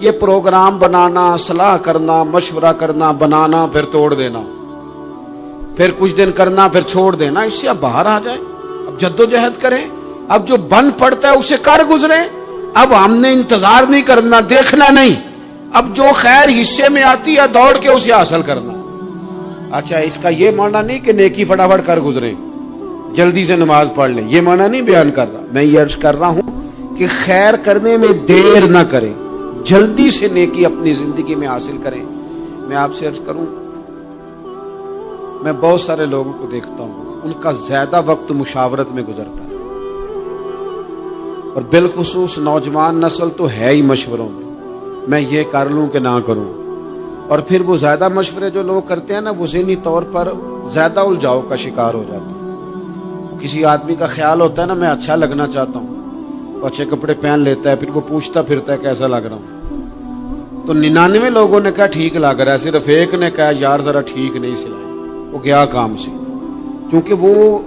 یہ پروگرام بنانا، صلاح کرنا، مشورہ کرنا، بنانا پھر توڑ دینا، پھر کچھ دن کرنا پھر چھوڑ دینا، اس سے اب باہر آ جائیں، اب جدوجہد کریں، اب جو بن پڑتا ہے اسے کر گزریں، اب ہم نے انتظار نہیں کرنا، دیکھنا نہیں، اب جو خیر حصے میں آتی ہے دوڑ کے اسے حاصل کرنا۔ اچھا اس کا یہ معنی نہیں کہ نیکی فٹافٹ کر گزریں، جلدی سے نماز پڑھ لیں، یہ معنی نہیں بیان کر رہا، میں یہ عرض کر رہا ہوں کہ خیر کرنے میں دیر نہ کریں، جلدی سے نیکی اپنی زندگی میں حاصل کریں۔ میں آپ سے عرض کروں، میں بہت سارے لوگوں کو دیکھتا ہوں، ان کا زیادہ وقت مشاورت میں گزرتا ہے، اور بالخصوص نوجوان نسل تو ہے ہی مشوروں میں یہ کر لوں کہ نہ کروں، اور پھر وہ زیادہ مشورے جو لوگ کرتے ہیں نا، وہ ذہنی طور پر زیادہ الجھاؤ کا شکار ہو جاتے ہیں۔ کسی آدمی کا خیال ہوتا ہے نا میں اچھا لگنا چاہتا ہوں، وہ اچھے کپڑے پہن لیتا ہے، پھر وہ پوچھتا پھرتا ہے کیسا لگ رہا ہوں، تو 99 لوگوں نے کہا ٹھیک لگ رہا ہے، صرف ایک نے کہا یار ذرا ٹھیک نہیں سلائے، وہ گیا کام سے، کیونکہ وہ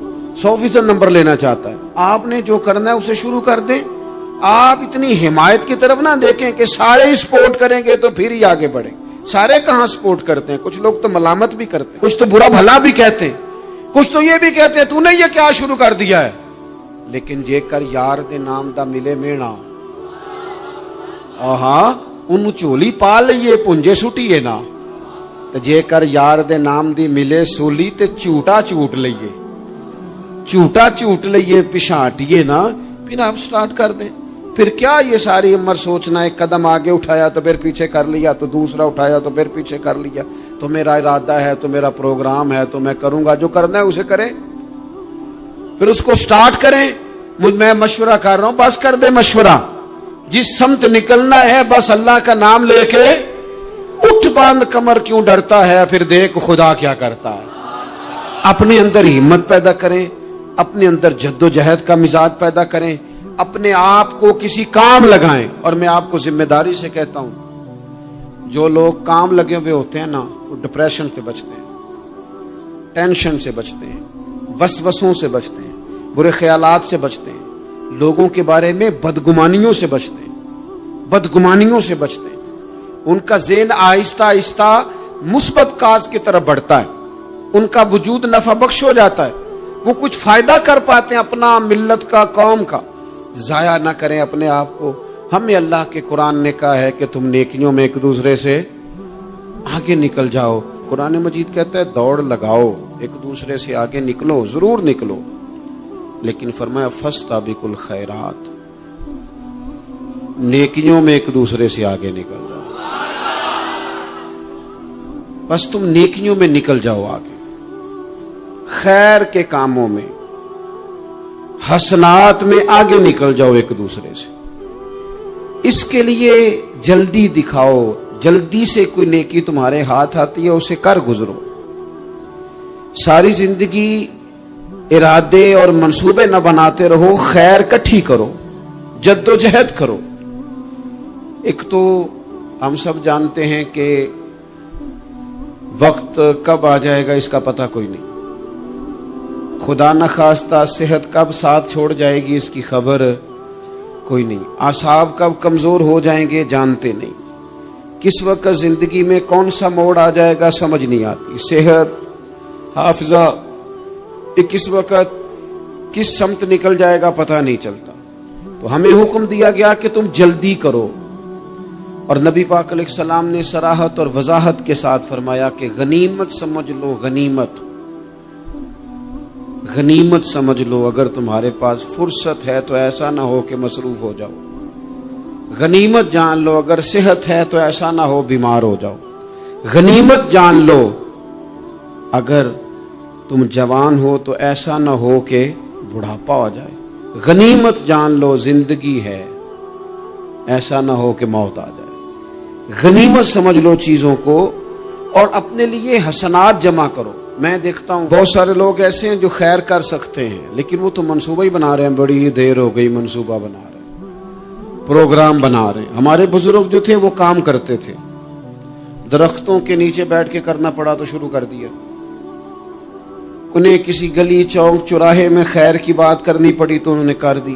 100% نمبر لینا چاہتا ہے۔ آپ نے جو کرنا ہے اسے شروع کر دیں، آپ اتنی حمایت کی طرف نہ دیکھیں کہ سارے ہی سپورٹ کریں گے تو پھر ہی آگے بڑھیں۔ سارے کہاں سپورٹ کرتے ہیں، کچھ لوگ تو ملامت بھی کرتے ہیں، کچھ تو برا بھلا بھی کہتے ہیں، کچھ تو یہ بھی کہتے ہیں تو نے یہ کیا شروع کر دیا ہے، لیکن جے کر یار دے نام دا ملے مینا، آہاں انہوں چولی پا لئیے پنجے سٹیے نا، تو جے کر یار دے نام دی ملے سولی تے چوٹا چوٹ لئیے پشانٹیے نا، پھر آپ سٹارٹ کر دیں۔ پھر کیا یہ ساری عمر سوچنا، ایک قدم آگے اٹھایا تو پھر پیچھے کر لیا، تو دوسرا اٹھایا تو پھر پیچھے کر لیا، تو میرا ارادہ ہے، تو میرا پروگرام ہے، تو میں کروں گا، جو کرنا ہے اسے کریں، پھر اس کو سٹارٹ کریں۔ میں مشورہ کر رہا ہوں، بس کر دے مشورہ، جس سمت نکلنا ہے بس اللہ کا نام لے کے اٹھ، باندھ کمر کیوں ڈرتا ہے، پھر دیکھ خدا کیا کرتا ہے۔ اپنے اندر ہمت پیدا کریں، اپنے اندر جد و جہد کا مزاج پیدا کریں، اپنے آپ کو کسی کام لگائیں۔ اور میں آپ کو ذمہ داری سے کہتا ہوں، جو لوگ کام لگے ہوئے ہوتے ہیں نا، وہ ڈپریشن سے بچتے ہیں، ٹینشن سے بچتے ہیں، وسوسوں سے بچتے ہیں، برے خیالات سے بچتے ہیں، لوگوں کے بارے میں بدگمانیوں سے بچتے ہیں، ان کا ذہن آہستہ آہستہ مثبت کاز کی طرف بڑھتا ہے، ان کا وجود نفع بخش ہو جاتا ہے، وہ کچھ فائدہ کر پاتے ہیں اپنا، ملت کا، قوم کا۔ ضائع نہ کریں اپنے آپ کو۔ ہمیں اللہ کے قرآن نے کہا ہے کہ تم نیکیوں میں ایک دوسرے سے آگے نکل جاؤ۔ قرآن مجید کہتا ہے دوڑ لگاؤ، ایک دوسرے سے آگے نکلو، ضرور نکلو، لیکن فرمایا فاستبقوا الخیرات، نیکیوں میں ایک دوسرے سے آگے نکل جاؤ، بس تم نیکیوں میں نکل جاؤ آگے، خیر کے کاموں میں، حسنات میں آگے نکل جاؤ ایک دوسرے سے۔ اس کے لیے جلدی دکھاؤ، جلدی سے کوئی نیکی تمہارے ہاتھ آتی ہے اسے کر گزرو۔ ساری زندگی ارادے اور منصوبے نہ بناتے رہو، خیر کٹھی کرو، جد و جہد کرو۔ ایک تو ہم سب جانتے ہیں کہ وقت کب آ جائے گا اس کا پتہ کوئی نہیں، خدا نہ خواستہ صحت کب ساتھ چھوڑ جائے گی اس کی خبر کوئی نہیں، اعصاب کب کمزور ہو جائیں گے جانتے نہیں، کس وقت زندگی میں کون سا موڑ آ جائے گا سمجھ نہیں آتی، صحت، حافظہ کس وقت کس سمت نکل جائے گا پتہ نہیں چلتا۔ تو ہمیں حکم دیا گیا کہ تم جلدی کرو، اور نبی پاک علیہ السلام نے صراحت اور وضاحت کے ساتھ فرمایا کہ غنیمت سمجھ لو، غنیمت سمجھ لو، اگر تمہارے پاس فرصت ہے تو ایسا نہ ہو کہ مصروف ہو جاؤ، غنیمت جان لو، اگر صحت ہے تو ایسا نہ ہو بیمار ہو جاؤ، غنیمت جان لو، اگر تم جوان ہو تو ایسا نہ ہو کہ بڑھاپا ہو جائے، غنیمت جان لو زندگی ہے، ایسا نہ ہو کہ موت آ جائے۔ غنیمت سمجھ لو چیزوں کو، اور اپنے لیے حسنات جمع کرو۔ میں دیکھتا ہوں بہت سارے لوگ ایسے ہیں جو خیر کر سکتے ہیں، لیکن وہ تو منصوبہ ہی بنا رہے ہیں، بڑی دیر ہو گئی منصوبہ بنا رہے ہیں، پروگرام بنا رہے ہیں۔ ہمارے بزرگ جو تھے وہ کام کرتے تھے، درختوں کے نیچے بیٹھ کے کرنا پڑا تو شروع کر دیا، انہیں کسی گلی چوک چوراہے میں خیر کی بات کرنی پڑی تو انہوں نے کر دی،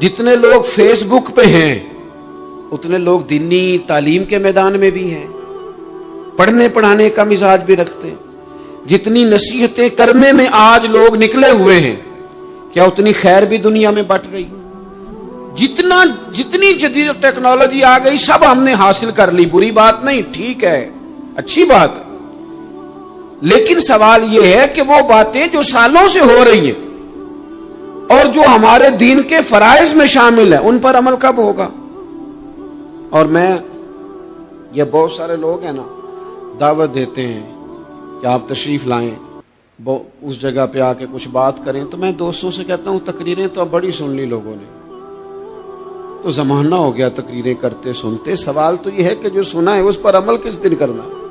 جتنے لوگ فیس بک پہ ہیں اتنے لوگ دینی تعلیم کے میدان میں بھی ہیں، پڑھنے پڑھانے کا مزاج بھی رکھتے ہیں۔ جتنی نصیحتیں کرنے میں آج لوگ نکلے ہوئے ہیں، کیا اتنی خیر بھی دنیا میں بٹ رہی؟ جتنی جدید ٹیکنالوجی آ گئی سب ہم نے حاصل کر لی، بری بات نہیں، ٹھیک ہے، اچھی بات ہے، لیکن سوال یہ ہے کہ وہ باتیں جو سالوں سے ہو رہی ہیں اور جو ہمارے دین کے فرائض میں شامل ہیں ان پر عمل کب ہوگا؟ اور یہ بہت سارے لوگ ہیں نا دعوت دیتے ہیں کہ آپ تشریف لائیں، اس جگہ پہ آ کے کچھ بات کریں، تو میں دوستوں سے کہتا ہوں تقریریں تو اب بڑی سن لی لوگوں نے، تو زمانہ ہو گیا تقریریں کرتے سنتے، سوال تو یہ ہے کہ جو سنا ہے اس پر عمل کس دن کرنا ہے؟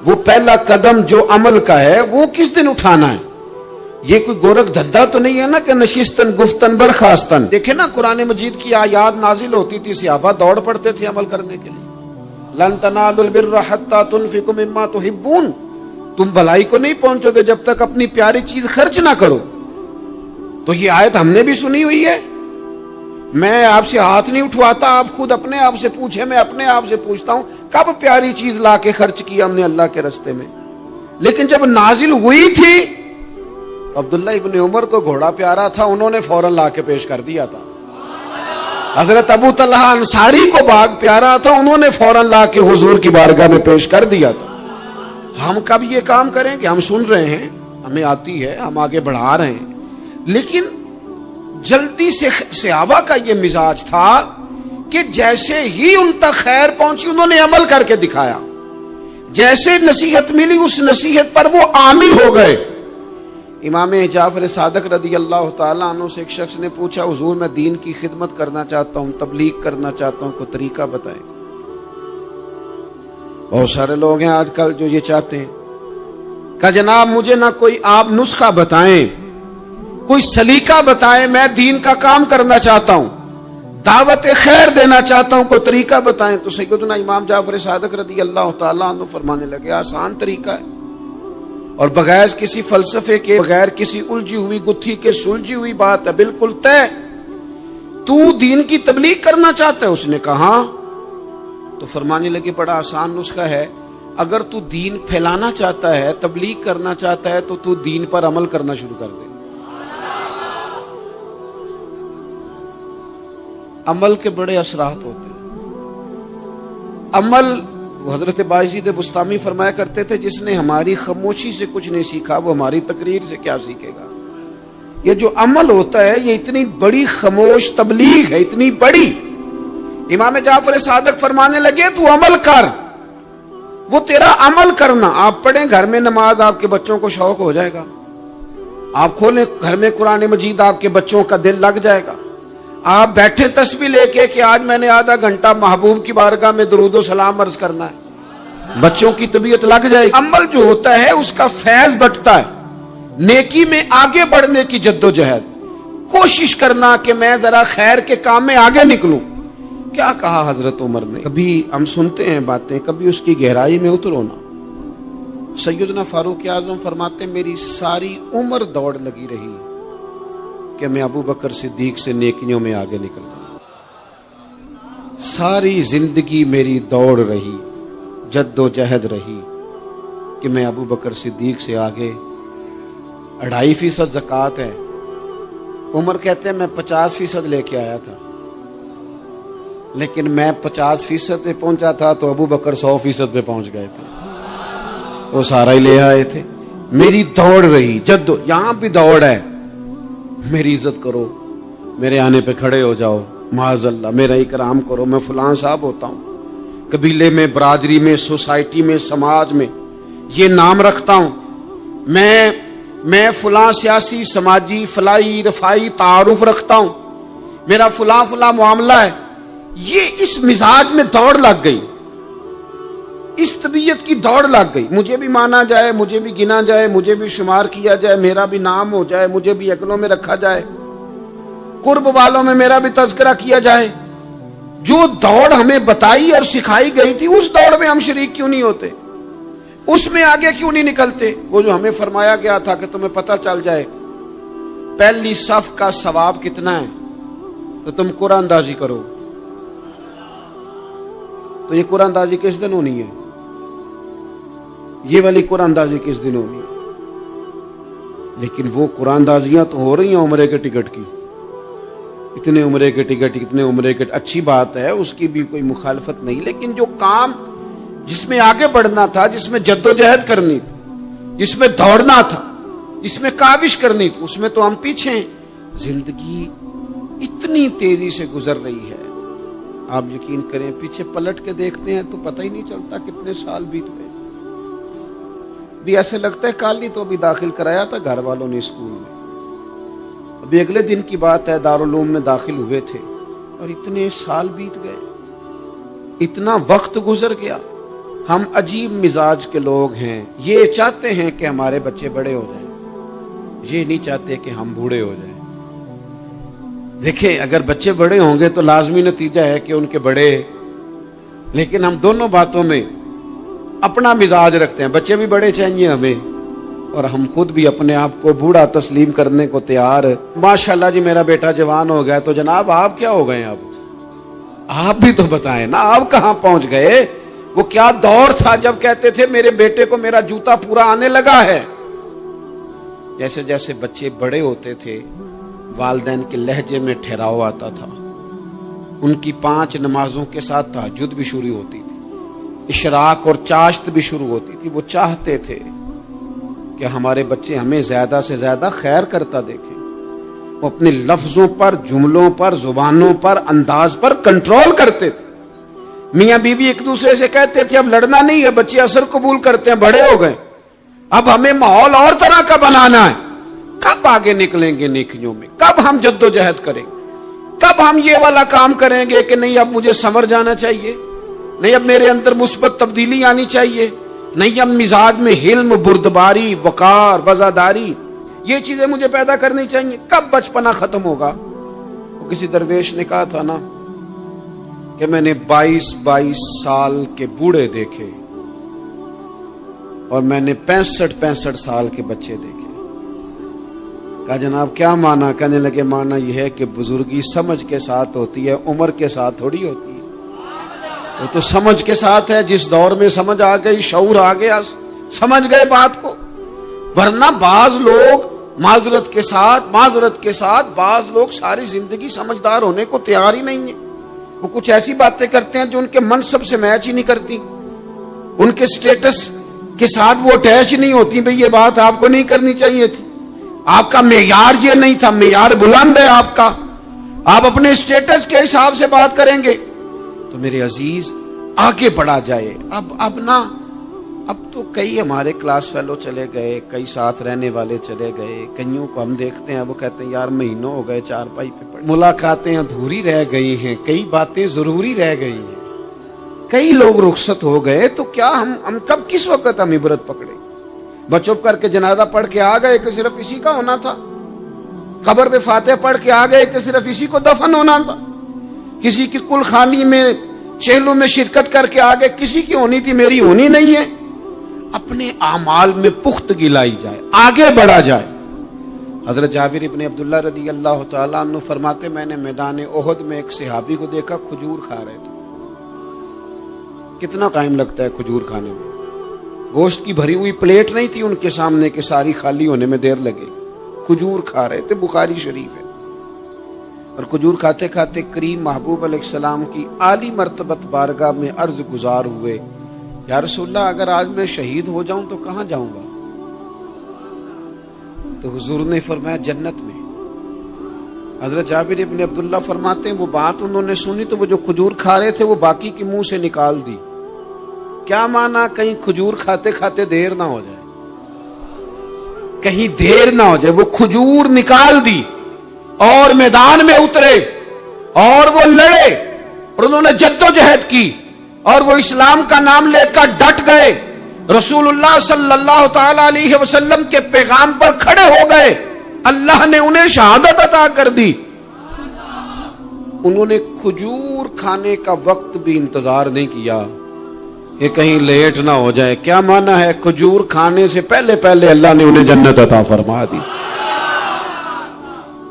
وہ پہلا قدم جو عمل کا ہے وہ کس دن اٹھانا ہے؟ یہ کوئی گورکھ دھندا تو نہیں ہے نا کہ نشستن گفتن برخاستن۔ دیکھیں نا قرآن مجید کی آیات نازل ہوتی تھی، صحابہ دوڑ پڑتے تھے عمل کرنے کے لیے۔ لن تنالوا البر حتى تنفقوا مما تحبون، تم بھلائی کو نہیں پہنچو گے جب تک اپنی پیاری چیز خرچ نہ کرو۔ تو یہ آیت ہم نے بھی سنی ہوئی ہے، میں آپ سے ہاتھ نہیں اٹھواتا، آپ خود اپنے آپ سے پوچھیں، میں اپنے آپ سے پوچھتا ہوں کب پیاری چیز لا کے خرچ کیا ہم نے اللہ کے راستے میں؟ لیکن جب نازل ہوئی تھی عبداللہ ابن عمر کو گھوڑا پیارا تھا، انہوں نے فوراً لا کے پیش کر دیا تھا۔ حضرت ابو طلحہ انصاری کو باغ پیارا تھا، انہوں نے فوراً لا کے حضور کی بارگاہ میں پیش کر دیا تھا۔ ہم کب یہ کام کریں کہ ہم سن رہے ہیں، ہمیں آتی ہے، ہم آگے بڑھا رہے ہیں، لیکن جلدی سے صحابہ کا یہ مزاج تھا کہ جیسے ہی ان تک خیر پہنچی انہوں نے عمل کر کے دکھایا، جیسے نصیحت ملی اس نصیحت پر وہ عامل ہو گئے۔ امام جعفر صادق رضی اللہ تعالیٰ عنہ سے ایک شخص نے پوچھا، حضور میں دین کی خدمت کرنا چاہتا ہوں، تبلیغ کرنا چاہتا ہوں، کوئی طریقہ بتائیں۔ بہت سارے لوگ ہیں آج کل جو یہ چاہتے ہیں کہ جناب مجھے نہ کوئی آپ نسخہ بتائیں، کوئی سلیقہ بتائیں، میں دین کا کام کرنا چاہتا ہوں، دعوت خیر دینا چاہتا ہوں، کوئی طریقہ بتائیں۔ تو سیدنا امام جعفر صادق رضی اللہ تعالیٰ عنہ فرمانے لگے، آسان طریقہ ہے، اور بغیر کسی فلسفے کے، بغیر کسی الجھی ہوئی گتھی کے سلجھی ہوئی بات ہے، بالکل طے۔ تو دین کی تبلیغ کرنا چاہتا ہے؟ اس نے کہا، تو فرمانے لگے بڑا آسان نسخہ ہے، اگر تو دین پھیلانا چاہتا ہے، تبلیغ کرنا چاہتا ہے، تو دین پر عمل کرنا شروع کر دے۔ عمل کے بڑے اثرات ہوتے ہیں۔ عمل، حضرت باجید بستامی فرمایا کرتے تھے، جس نے ہماری خاموشی سے کچھ نہیں سیکھا وہ ہماری تقریر سے کیا سیکھے گا۔ یہ جو عمل ہوتا ہے یہ اتنی بڑی خاموش تبلیغ ہے، اتنی بڑی۔ امام جعفر صادق فرمانے لگے تو عمل کر، وہ تیرا عمل کرنا، آپ پڑھیں گھر میں نماز، آپ کے بچوں کو شوق ہو جائے گا، آپ کھولیں گھر میں قرآن مجید، آپ کے بچوں کا دل لگ جائے گا، آپ بیٹھے تسبیح لے کے کہ آج میں نے آدھا گھنٹہ محبوب کی بارگاہ میں درود و سلام عرض کرنا ہے، بچوں کی طبیعت لگ جائے گی۔ عمل جو ہوتا ہے اس کا فیض بٹتا ہے، نیکی میں آگے بڑھنے کی جدوجہد، کوشش کرنا کہ میں ذرا خیر کے کام میں آگے نکلوں۔ کیا کہا حضرت عمر نے؟ کبھی ہم سنتے ہیں باتیں، کبھی اس کی گہرائی میں اترو نا۔ سیدنا فاروق اعظم فرماتے میری ساری عمر دوڑ لگی رہی کہ میں ابو بکر صدیق سے نیکیوں میں آگے نکل گیا، ساری زندگی میری دوڑ رہی، جد و جہد رہی کہ میں ابو بکر صدیق سے آگے۔ 2.5% زکوٰۃ ہے، عمر کہتے ہیں میں 50% لے کے آیا تھا، لیکن میں 50% پہ پہنچا تھا تو ابو بکر 100% پہ پہنچ گئے تھے، وہ سارا ہی لے آئے تھے۔ میری دوڑ رہی، یہاں بھی دوڑ ہے، میری عزت کرو، میرے آنے پہ کھڑے ہو جاؤ، معاذ اللہ میرا اکرام کرو، میں فلاں صاحب ہوتا ہوں، قبیلے میں، برادری میں، سوسائٹی میں، سماج میں یہ نام رکھتا ہوں، میں فلاں سیاسی، سماجی، فلائی، رفائی تعارف رکھتا ہوں، میرا فلاں معاملہ ہے۔ یہ اس مزاج میں دوڑ لگ گئی، اس طبیعت کی دوڑ لگ گئی، مجھے بھی مانا جائے، مجھے بھی گنا جائے، مجھے بھی شمار کیا جائے، میرا بھی نام ہو جائے، مجھے بھی اگلوں میں رکھا جائے، قرب والوں میں میرا بھی تذکرہ کیا جائے۔ جو دوڑ ہمیں بتائی اور سکھائی گئی تھی اس دوڑ میں ہم شریک کیوں نہیں ہوتے، اس میں آگے کیوں نہیں نکلتے؟ وہ جو ہمیں فرمایا گیا تھا کہ تمہیں پتہ چل جائے پہلی صف کا ثواب کتنا ہے، تو تم قرآن اندازی کرو. تو یہ قرآن اندازی کس دن ہونی ہے؟ یہ والی قرآن اندازی کس دن ہونی ہے؟ لیکن وہ قرآن اندازیاں تو ہو رہی ہیں عمرے کے ٹکٹ کی. اتنے عمرے کے ٹکٹ، اتنے عمرے کے، اچھی بات ہے، اس کی بھی کوئی مخالفت نہیں، لیکن جو کام جس میں آگے بڑھنا تھا، جس میں جدوجہد کرنی تھی، جس میں دوڑنا تھا، جس میں کاوش کرنی تھی، اس میں تو ہم پیچھے ہیں. زندگی اتنی تیزی سے گزر رہی ہے، آپ یقین کریں پیچھے پلٹ کے دیکھتے ہیں تو پتہ ہی نہیں چلتا کتنے سال بیت گئے. بھی ایسے لگتا ہے کل ہی تو ابھی داخل کرایا تھا گھر والوں نے اسکول میں، ابھی اگلے دن کی بات ہے دارالعلوم میں داخل ہوئے تھے اور اتنے سال بیت گئے، اتنا وقت گزر گیا. ہم عجیب مزاج کے لوگ ہیں، یہ چاہتے ہیں کہ ہمارے بچے بڑے ہو جائیں، یہ نہیں چاہتے کہ ہم بوڑھے ہو جائیں. دیکھیں اگر بچے بڑے ہوں گے تو لازمی نتیجہ ہے کہ ان کے بڑے، لیکن ہم دونوں باتوں میں اپنا مزاج رکھتے ہیں. بچے بھی بڑے چاہیے ہمیں اور ہم خود بھی اپنے آپ کو بوڑھا تسلیم کرنے کو تیار. ماشاءاللہ جی میرا بیٹا جوان ہو گیا، تو جناب آپ کیا ہو گئے؟ اب آپ بھی تو بتائیں نا، آپ کہاں پہنچ گئے؟ وہ کیا دور تھا جب کہتے تھے میرے بیٹے کو میرا جوتا پورا آنے لگا ہے. جیسے جیسے بچے بڑے ہوتے تھے والدین کے لہجے میں ٹھہراؤ آتا تھا، ان کی 5 نمازوں کے ساتھ تہجد بھی شروع ہوتی تھی، اشراق اور چاشت بھی شروع ہوتی تھی. وہ چاہتے تھے کہ ہمارے بچے ہمیں زیادہ سے زیادہ خیر کرتا دیکھیں. وہ اپنے لفظوں پر، جملوں پر، زبانوں پر، انداز پر کنٹرول کرتے تھے. میاں بیوی ایک دوسرے سے کہتے تھے اب لڑنا نہیں ہے، بچے اثر قبول کرتے ہیں، بڑے ہو گئے، اب ہمیں ماحول اور طرح کا بنانا ہے. کب آگے نکلیں گے نیکیوں میں؟ کب ہم جدوجہد کریں گے؟ کب ہم یہ والا کام کریں گے کہ نہیں اب مجھے سنور جانا چاہیے، نہیں اب میرے اندر مثبت تبدیلی آنی چاہیے، نہیں اب مزاج میں حلم، بردباری، وقار، وفاداری، یہ چیزیں مجھے پیدا کرنی چاہیے. کب بچپنا ختم ہوگا؟ وہ کسی درویش نے کہا تھا نا کہ میں نے 22 سال کے بوڑھے دیکھے اور میں نے 65 سال کے بچے دیکھے. کہا جناب کیا معنی؟ کہنے لگے معنی یہ ہے کہ بزرگی سمجھ کے ساتھ ہوتی ہے، عمر کے ساتھ تھوڑی ہوتی ہے. وہ تو سمجھ کے ساتھ ہے، جس دور میں سمجھ آ گئی، شعور آ گیا، سمجھ گئے بات کو. ورنہ بعض لوگ معذرت کے ساتھ بعض لوگ ساری زندگی سمجھدار ہونے کو تیار ہی نہیں ہیں. وہ کچھ ایسی باتیں کرتے ہیں جو ان کے منصب سے میچ ہی نہیں کرتی، ان کے سٹیٹس کے ساتھ وہ اٹیچ نہیں ہوتی. بھئی یہ بات آپ کو نہیں کرنی چاہیے تھی، آپ کا معیار یہ نہیں تھا، معیار بلند ہے آپ کا، آپ اپنے سٹیٹس کے حساب سے بات کریں گے. تو میرے عزیز آگے بڑھا جائے. اب تو کئی ہمارے کلاس فیلو چلے گئے، کئی ساتھ رہنے والے چلے گئے، کئیوں کو ہم دیکھتے ہیں وہ کہتے ہیں یار مہینوں ہو گئے چارپائی پہ پڑے، ملاقاتیں ادھوری رہ گئی ہیں، کئی باتیں ضروری رہ گئی ہیں، کئی لوگ رخصت ہو گئے. تو کیا ہم کب کس وقت ہم عبرت پکڑے؟ بس چپ کر کے جنازہ پڑھ کے آ گئے کہ صرف اسی کا ہونا تھا، قبر پہ فاتحہ پڑھ کے آ گئے کہ صرف اسی کو دفن ہونا تھا، کسی کی کل خانی میں چہلوں میں شرکت کر کے آگے کسی کی ہونی تھی، میری ہونی نہیں ہے. اپنے اعمال میں پختگی لائی جائے، آگے بڑھا جائے. حضرت جابر ابن عبداللہ رضی اللہ تعالیٰ عنہ فرماتے میں نے میدان احد میں ایک صحابی کو دیکھا کھجور کھا رہے تھے. کتنا ٹائم لگتا ہے کھجور کھانے میں؟ گوشت کی بھری ہوئی پلیٹ نہیں تھی ان کے سامنے کہ ساری خالی ہونے میں دیر لگے. کھجور کھا رہے تھے، بخاری شریف ہے. اور کھجور کھاتے کھاتے کریم محبوب علیہ السلام کی عالی مرتبت بارگاہ میں عرض گزار ہوئے یا رسول اللہ اگر آج میں شہید ہو جاؤں تو کہاں جاؤں گا؟ تو حضور نے فرمایا جنت میں. حضرت جابر ابن عبداللہ فرماتے ہیں وہ بات انہوں نے سنی تو وہ جو کھجور کھا رہے تھے وہ باقی کے منہ سے نکال دی. کیا معنی؟ کہیں کھجور کھاتے کھاتے دیر نہ ہو جائے، کہیں دیر نہ ہو جائے. وہ کھجور نکال دی اور میدان میں اترے اور وہ لڑے اور انہوں نے جدوجہد کی اور وہ اسلام کا نام لے کر ڈٹ گئے، رسول اللہ صلی اللہ تعالی علیہ وسلم کے پیغام پر کھڑے ہو گئے. اللہ نے انہیں شہادت عطا کر دی. انہوں نے کھجور کھانے کا وقت بھی انتظار نہیں کیا کہ کہیں لیٹ نہ ہو جائے. کیا معنی ہے؟ کھجور کھانے سے پہلے پہلے اللہ نے انہیں جنت عطا فرما دی.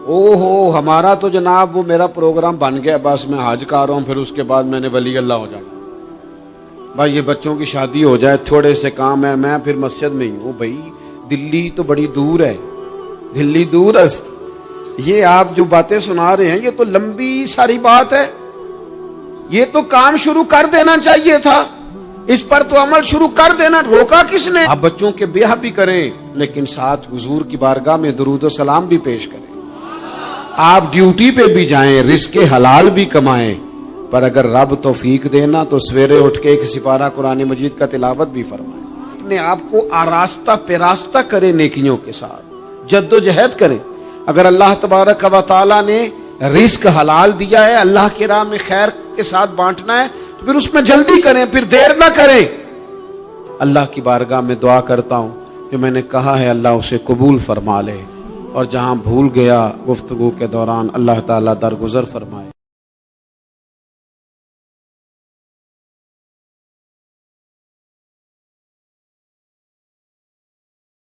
اوہو ہمارا تو جناب وہ میرا پروگرام بن گیا، بس میں حج کر رہا ہوں، پھر اس کے بعد میں نے ولی اللہ ہو جانا، بھائی یہ بچوں کی شادی ہو جائے، تھوڑے سے کام ہے، میں پھر مسجد میں ہی ہوں۔ بھائی دلی تو بڑی دور ہے، دلی دور است، یہ آپ جو باتیں سنا رہے ہیں یہ تو لمبی ساری بات ہے، یہ تو کام شروع کر دینا چاہیے تھا، اس پر تو عمل شروع کر دینا، روکا کس نے؟ آپ بچوں کے بیاہ بھی کریں لیکن ساتھ حضور کی بارگاہ میں درود و سلام بھی پیش کریں، آپ ڈیوٹی پہ بھی جائیں، رزق حلال بھی کمائیں، پر اگر رب توفیق دینا تو سویرے اٹھ کے ایک سپارہ قرآن مجید کا تلاوت بھی فرمائیں، اپنے آپ کو آراستہ پیراستہ کریں، نیکیوں کے ساتھ جد و جہد کریں۔ اگر اللہ تبارک و تعالی نے رزق حلال دیا ہے، اللہ کی راہ میں خیر کے ساتھ بانٹنا ہے، تو پھر اس میں جلدی کریں، پھر دیر نہ کریں۔ اللہ کی بارگاہ میں دعا کرتا ہوں جو میں نے کہا ہے اللہ اسے قبول فرما لے، اور جہاں بھول گیا گفتگو کے دوران اللہ تعالیٰ درگزر فرمائے۔